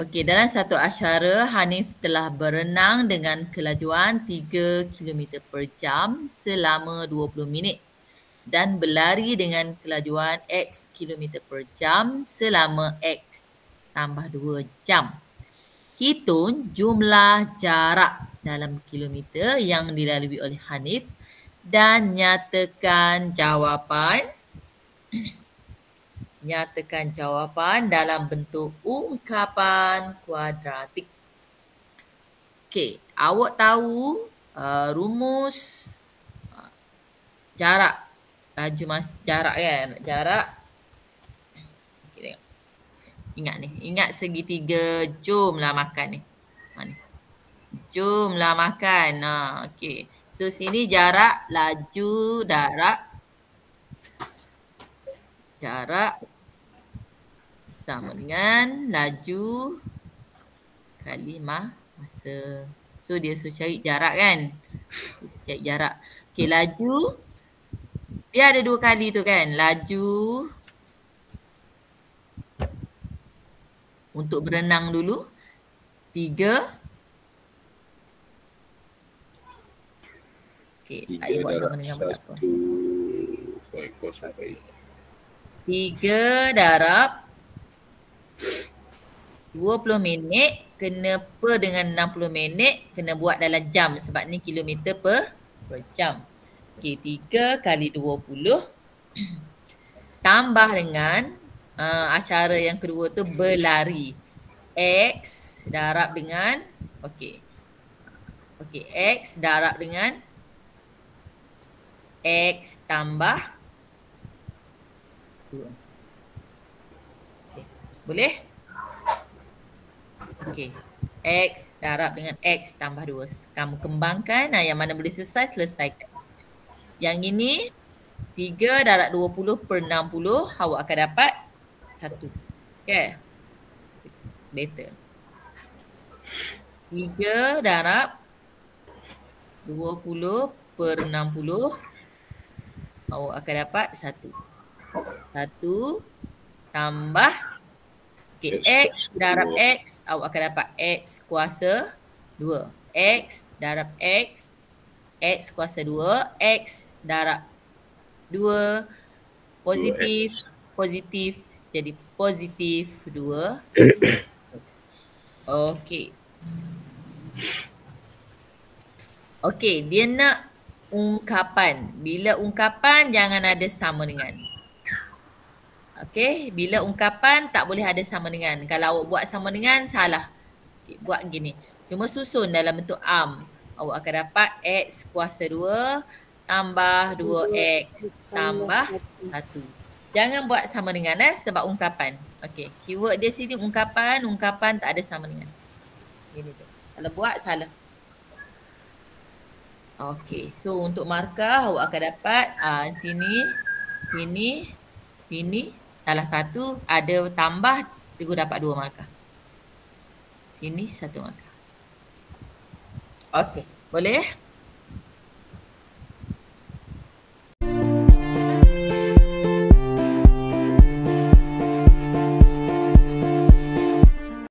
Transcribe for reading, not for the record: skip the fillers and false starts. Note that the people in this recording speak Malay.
Okey, dalam satu asyara, Hanif telah berenang dengan kelajuan 3 km per jam selama 20 minit dan berlari dengan kelajuan X km per jam selama X tambah 2 jam. Hitung jumlah jarak dalam kilometer yang dilalui oleh Hanif dan nyatakan jawapan. Nyatakan jawapan dalam bentuk ungkapan kuadratik. Okey, awak tahu rumus jarak, jarak kan? Jarak. Okay, tengok. Ingat ni, ingat segitiga jomlah makan ni. Ni. Jomlah makan. Okey. So sini jarak, laju, jarak sama dengan laju kali masa. So dia suruh cari jarak kan? Cari jarak. Okey, laju. Dia ada 2 kali tu kan? Laju untuk berenang dulu. 3. Okey, tak payah buat sama dengan berapa. 3 darab 20 minit kena per dengan 60 minit kena buat dalam jam sebab ni kilometer per jam. Okey, 3 kali 20 tambah dengan asyara yang kedua tu berlari. X darab dengan okey, X darab dengan X tambah 2. Okay. Boleh? Okey. X darab dengan X tambah 2. Kamu kembangkan. Yang mana boleh selesai, selesaikan. Yang ini 3 darab 20 per 60. Awak akan dapat 1. Okay. Better. 3 darab 20 per 60. Awak akan dapat 1. 1 tambah X darab X, awak akan dapat X kuasa 2. X darab X, X kuasa 2, X darab 2, positif, positif, jadi positif 2. Okey. Okey, dia nak ungkapan. Bila ungkapan jangan ada sama dengan. Okey, bila ungkapan tak boleh ada sama dengan. Kalau awak buat sama dengan, salah. Okay, buat gini. Cuma susun dalam bentuk am. Awak akan dapat X kuasa 2 tambah 2X tambah 1. Jangan buat sama dengan sebab ungkapan. Okey, keyword dia sini ungkapan. Ungkapan tak ada sama dengan. Gini tu. Kalau buat, salah. Okey, so untuk markah awak akan dapat sini, salah satu ada tambah, cikgu dapat 2 markah. Sini 1 markah. Okey, boleh?